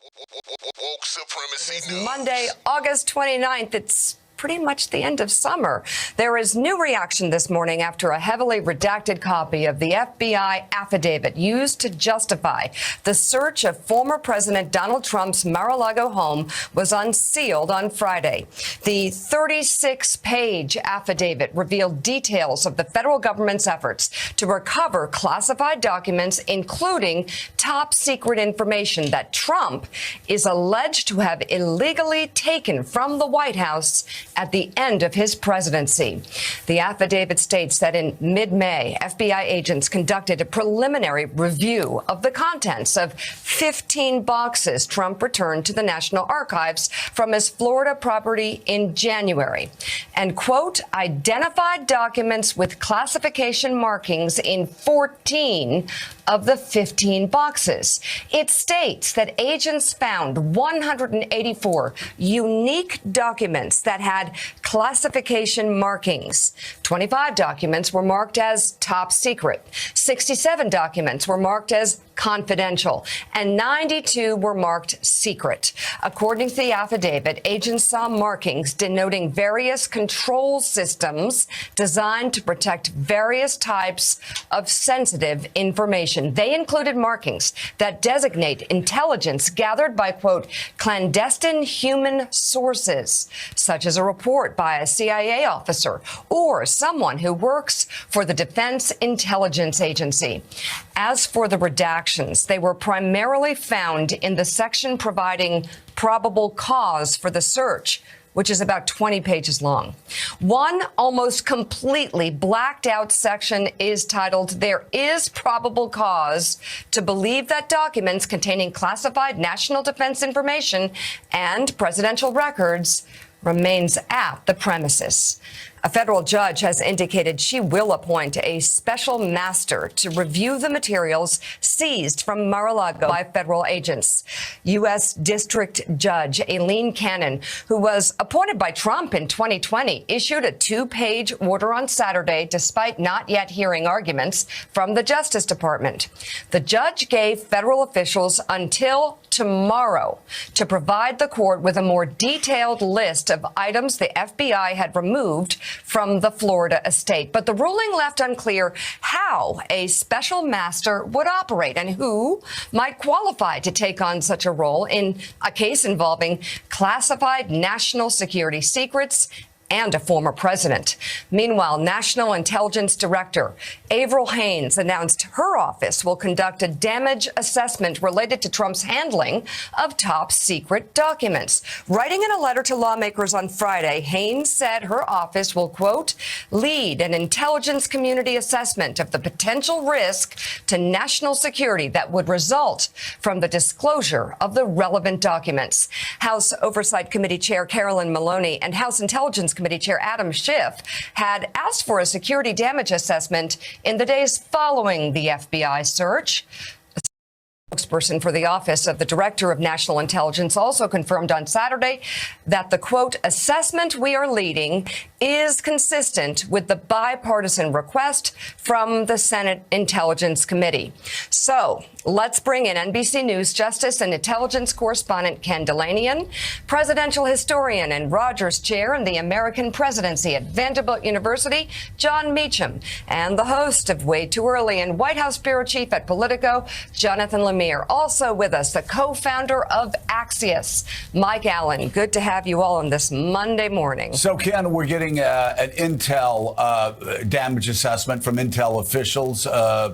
Woke supremacy It's news. Monday, August 29th. It's pretty much the end of summer. There is new reaction this morning after a heavily redacted copy of the FBI affidavit used to justify the search of former President Donald Trump's Mar-a-Lago home was unsealed on Friday. The 36-page affidavit revealed details of the federal government's efforts to recover classified documents, including top-secret information that Trump is alleged to have illegally taken from the White House at the end of his presidency. The affidavit states that in mid-May, FBI agents conducted a preliminary review of the contents of 15 boxes Trump returned to the National Archives from his Florida property in January and, quote, identified documents with classification markings in 14 of the 15 boxes. It states that agents found 184 unique documents that had classification markings. 25 documents were marked as top secret. 67 documents were marked as confidential, and 92 were marked secret. According to the affidavit, agents saw markings denoting various control systems designed to protect various types of sensitive information. They included markings that designate intelligence gathered by, quote, clandestine human sources, such as a report by a CIA officer or someone who works for the Defense Intelligence Agency. As for the redactions, they were primarily found in the section providing probable cause for the search, which is about 20 pages long. One almost completely blacked out section is titled, "There is probable cause to believe that documents containing classified national defense information and presidential records remains at the premises." A federal judge has indicated she will appoint a special master to review the materials seized from Mar-a-Lago by federal agents. U.S. District Judge Aileen Cannon, who was appointed by Trump in 2020, issued a 2-page order on Saturday despite not yet hearing arguments from the Justice Department. The judge gave federal officials until tomorrow to provide the court with a more detailed list of items the FBI had removed from the Florida estate. But the ruling left unclear how a special master would operate and who might qualify to take on such a role in a case involving classified national security secrets and a former president. Meanwhile, National Intelligence Director Avril Haines announced her office will conduct a damage assessment related to Trump's handling of top secret documents. Writing in a letter to lawmakers on Friday, Haines said her office will, quote, lead an intelligence community assessment of the potential risk to national security that would result from the disclosure of the relevant documents. House Oversight Committee Chair Carolyn Maloney and House Intelligence Committee Chair Adam Schiff had asked for a security damage assessment in the days following the FBI search. A spokesperson for the Office of the Director of National Intelligence also confirmed on Saturday that the, quote, assessment we are leading is consistent with the bipartisan request from the Senate Intelligence Committee. So let's bring in NBC News Justice and Intelligence correspondent Ken Delanian, presidential historian and Rogers Chair in the American Presidency at Vanderbilt University, John Meacham, and the host of Way Too Early and White House Bureau Chief at Politico, Jonathan Lemire. Also with us, the co-founder of Axios, Mike Allen. Good to have you all on this Monday morning. So, Ken, we're getting an Intel damage assessment from Intel officials,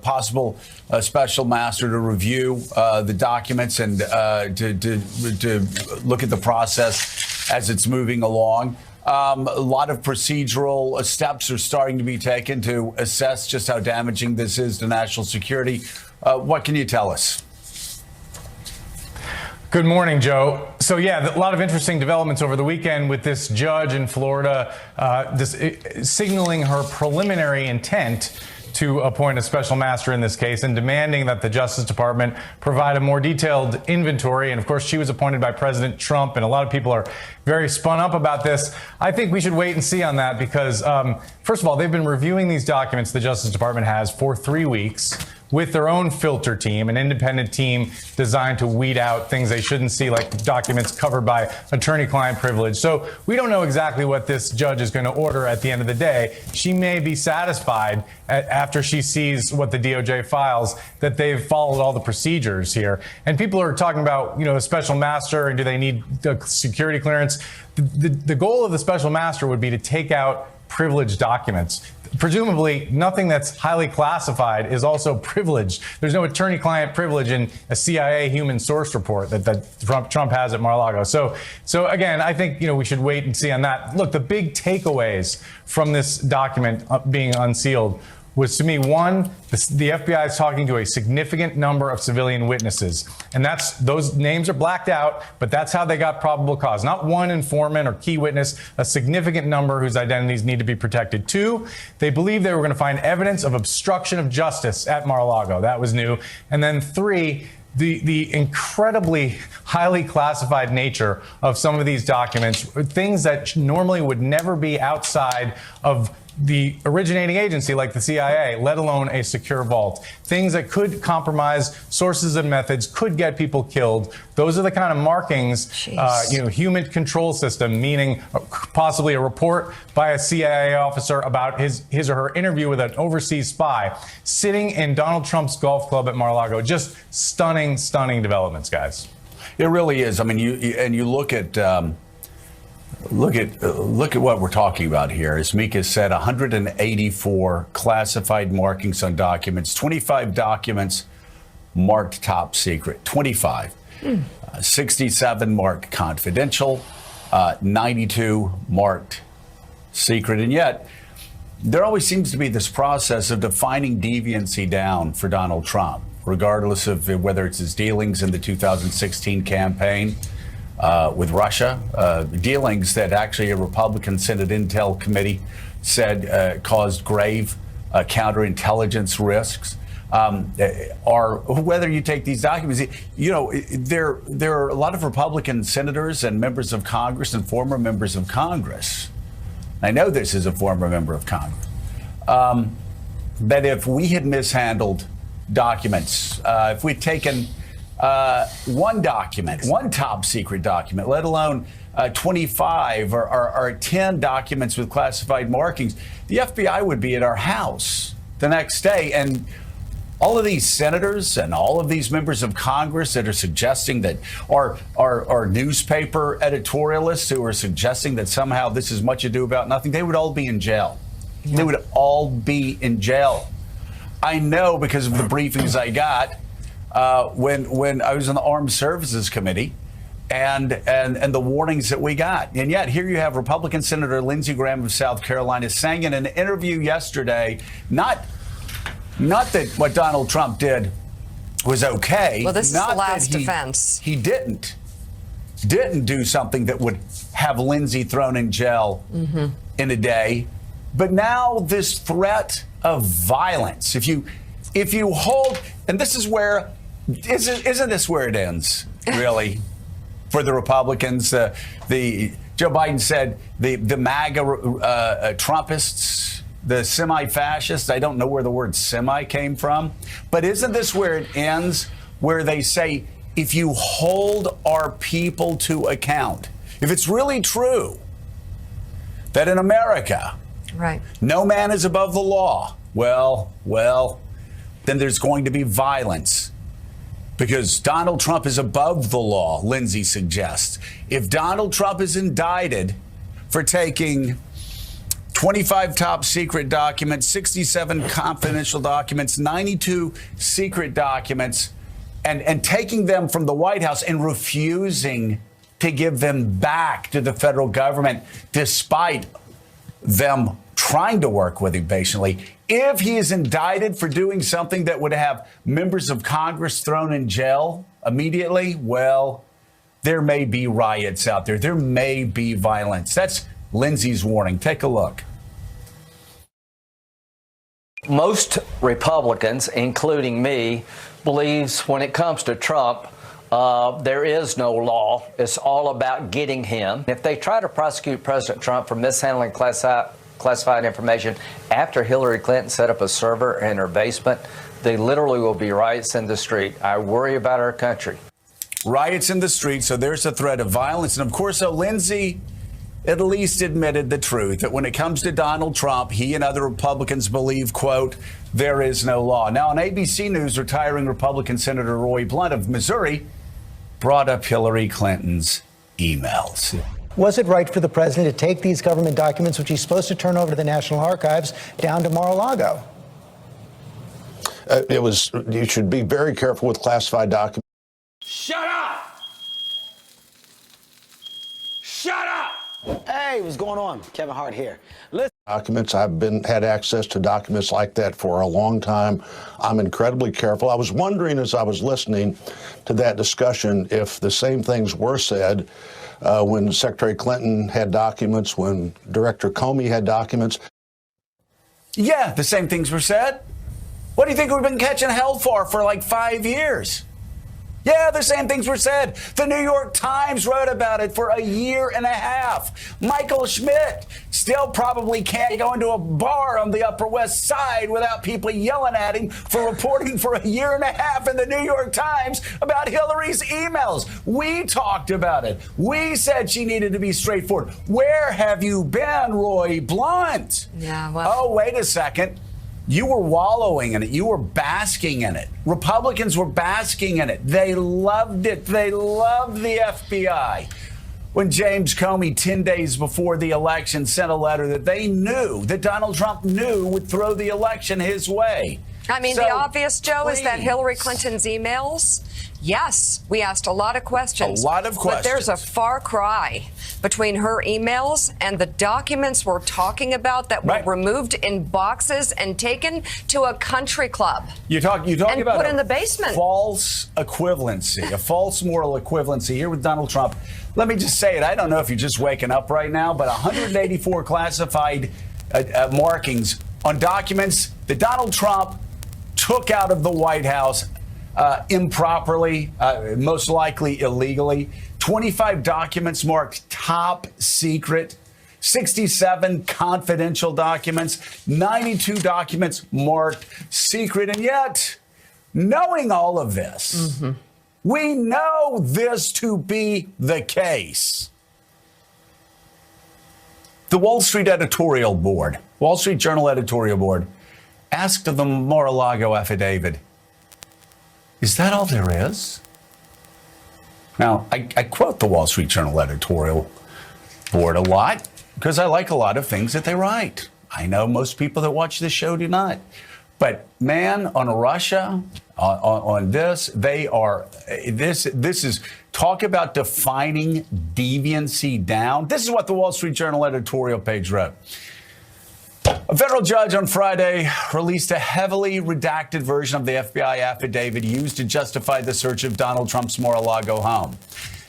possible special master to review the documents and to look at the process as it's moving along. A lot of procedural steps are starting to be taken to assess just how damaging this is to national security. What can you tell us? Good morning, Joe. So, yeah, a lot of interesting developments over the weekend with this judge in Florida signaling her preliminary intent to appoint a special master in this case and demanding that the Justice Department provide a more detailed inventory. And of course, she was appointed by President Trump, and a lot of people are very spun up about this. I think we should wait and see on that because, first of all, they've been reviewing these documents the Justice Department has for 3 weeks. with their own filter team, an independent team designed to weed out things they shouldn't see, like documents covered by attorney-client privilege. So we don't know exactly what this judge is going to order at the end of the day. She may be satisfied after she sees what the DOJ files that they've followed all the procedures here. And people are talking about, a special master and do they need a security clearance? The goal of the special master would be to take out privileged documents. Presumably, nothing that's highly classified is also privileged. There's no attorney-client privilege in a CIA human source report that Trump has at Mar-a-Lago. So again, I think we should wait and see on that. Look, the big takeaways from this document being unsealed was, to me, one, the FBI is talking to a significant number of civilian witnesses. And those names are blacked out, but that's how they got probable cause. Not one informant or key witness, a significant number whose identities need to be protected. Two, they believe they were going to find evidence of obstruction of justice at Mar-a-Lago. That was new. And then three, the incredibly highly classified nature of some of these documents, things that normally would never be outside of the originating agency like the CIA, let alone a secure vault. Things that could compromise sources and methods, could get people killed. Those are the kind of markings, human control system, meaning possibly a report by a CIA officer about his or her interview with an overseas spy, sitting in Donald Trump's golf club at Mar-a-Lago. Just stunning, stunning developments, guys. It really is. I mean, you look at what we're talking about here. As Mika said, 184 classified markings on documents, 25 documents marked top secret, 25, 67 marked confidential, 92 marked secret. And yet there always seems to be this process of defining deviancy down for Donald Trump, regardless of whether it's his dealings in the 2016 campaign with Russia, dealings that actually a Republican Senate Intel Committee said caused grave counterintelligence risks, or whether you take these documents. There are a lot of Republican senators and members of Congress and former members of Congress. I know this is a former member of Congress, that if we had mishandled documents, if we'd taken one document, one top secret document, let alone 25 or 10 documents with classified markings, the FBI would be at our house the next day. And all of these senators and all of these members of Congress that are suggesting that, or newspaper editorialists who are suggesting that somehow this is much ado about nothing, they would all be in jail. They would all be in jail. I know because of the briefings I got when I was on the Armed Services Committee, and the warnings that we got. And yet here you have Republican Senator Lindsey Graham of South Carolina saying in an interview yesterday, not that what Donald Trump did was okay. Well, this is the last defense. He didn't do something that would have Lindsey thrown in jail in a day. But now this threat of violence, if you hold, and this is where, isn't this where it ends, really, for the Republicans? Joe Biden said the MAGA Trumpists, the semi-fascists, I don't know where the word semi came from, but isn't this where it ends, where they say, if you hold our people to account, if it's really true that in America, right, no man is above the law, well, then there's going to be violence. Because Donald Trump is above the law, Lindsey suggests. If Donald Trump is indicted for taking 25 top secret documents, 67 confidential documents, 92 secret documents, and taking them from the White House and refusing to give them back to the federal government, despite them trying to work with him patiently. If he is indicted for doing something that would have members of Congress thrown in jail immediately, well, there may be riots out there. There may be violence. That's Lindsey's warning. Take a look. Most Republicans, including me, believes when it comes to Trump, there is no law. It's all about getting him. If they try to prosecute President Trump for mishandling classified information after Hillary Clinton set up a server in her basement, They literally will be riots in the street. I worry about our country. Riots in the street, so there's a threat of violence. And of course, Lindsey at least admitted the truth, that when it comes to Donald Trump, he and other Republicans believe, quote, there is no law. Now, on ABC News, retiring Republican Senator Roy Blunt of Missouri brought up Hillary Clinton's emails. Was it right for the president to take these government documents, which he's supposed to turn over to the National Archives, down to Mar-a-Lago? You should be very careful with classified documents. Shut up! Shut up! Hey, what's going on? Kevin Hart here. Listen. Documents. I've had access to documents like that for a long time. I'm incredibly careful. I was wondering as I was listening to that discussion if the same things were said when Secretary Clinton had documents, when Director Comey had documents. Yeah, the same things were said. What do you think we've been catching hell for like 5 years? Yeah, the same things were said. The New York Times wrote about it for a year and a half. Michael Schmidt still probably can't go into a bar on the Upper West Side without people yelling at him for reporting for a year and a half in the New York Times about Hillary's emails. We talked about it. We said she needed to be straightforward. Where have you been, Roy Blunt? Yeah, well. Oh, wait a second. You were wallowing in it. You were basking in it. Republicans were basking in it. They loved it. They loved the FBI. When James Comey, 10 days before the election, sent a letter that they knew, that Donald Trump knew would throw the election his way. I mean, So, the obvious, Joe, is that please. Hillary Clinton's emails. Yes, we asked a lot of questions. A lot of But there's a questions. far cry between her emails and the documents we're talking about that were Right. removed in boxes and taken to a country club. You talk And about put a in the basement. false equivalency, a false moral equivalency here with Donald Trump. Let me just say it. I don't know if you're just waking up right now, but 184 classified markings on documents that Donald Trump took out of the White House improperly, most likely illegally. 25 documents marked top secret. 67 confidential documents, 92 documents marked secret. And yet, knowing all of this, we know this to be the case. The Wall Street editorial board, Wall Street Journal editorial board, asked of the Mar-a-Lago affidavit, is that all there is? Now, I quote the Wall Street Journal editorial board a lot because I like a lot of things that they write. I know most people that watch this show do not. But man, on Russia, on this, they are, this is, talk about defining deviancy down. This is what the Wall Street Journal editorial page wrote. A federal judge on Friday released a heavily redacted version of the FBI affidavit used to justify the search of Donald Trump's Mar-a-Lago home.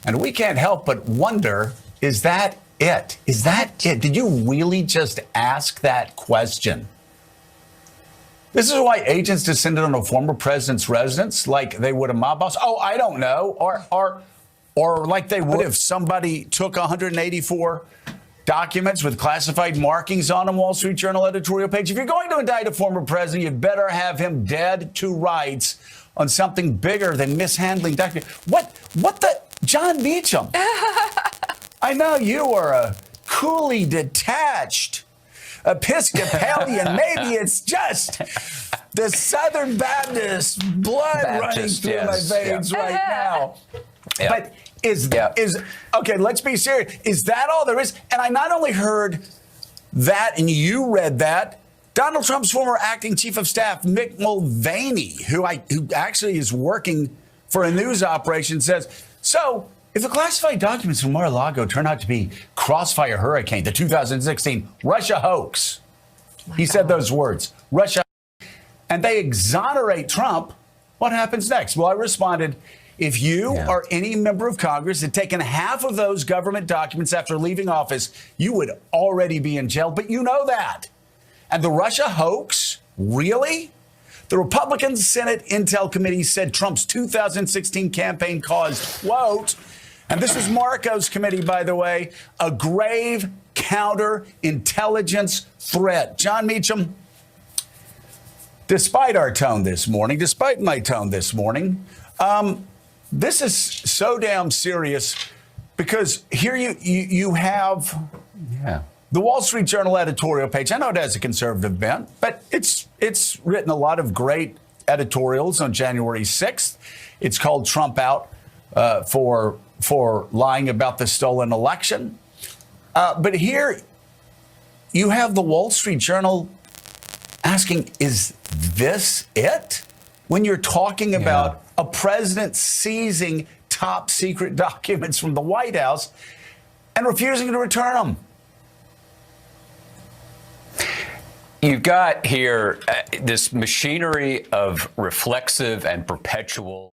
And we can't help but wonder, is that it? Is that it? Did you really just ask that question? This is why agents descended on a former president's residence like they would a mob boss. Oh, I don't know. Or like they would if somebody took 184 documents with classified markings on them, Wall Street Journal editorial page. If you're going to indict a former president, you better have him dead to rights on something bigger than mishandling documents. What the, John Meacham? I know you are a coolly detached Episcopalian. Maybe it's just the Southern Baptist blood running through my veins right now. Yeah. But is okay, let's be serious. Is that all there is? And I not only heard that, and you read that, Donald Trump's former acting chief of staff, Mick Mulvaney, who actually is working for a news operation, says, so if the classified documents from Mar-a-Lago turn out to be Crossfire Hurricane, the 2016 Russia hoax, he said those words, Russia, and they exonerate Trump, what happens next? Well, I responded, if you or any member of Congress had taken half of those government documents after leaving office, you would already be in jail. But you know that. And the Russia hoax, really? The Republican Senate Intel Committee said Trump's 2016 campaign caused, quote, and this was Marco's committee, by the way, a grave counterintelligence threat. John Meacham, despite our tone this morning, despite my tone this morning, this is so damn serious because here you have the Wall Street Journal editorial page. I know it has a conservative bent, but it's written a lot of great editorials on January 6th. It's called Trump Out for lying about the stolen election. But here you have the Wall Street Journal asking, is this it? When you're talking about a president seizing top secret documents from the White House and refusing to return them. You've got here this machinery of reflexive and perpetual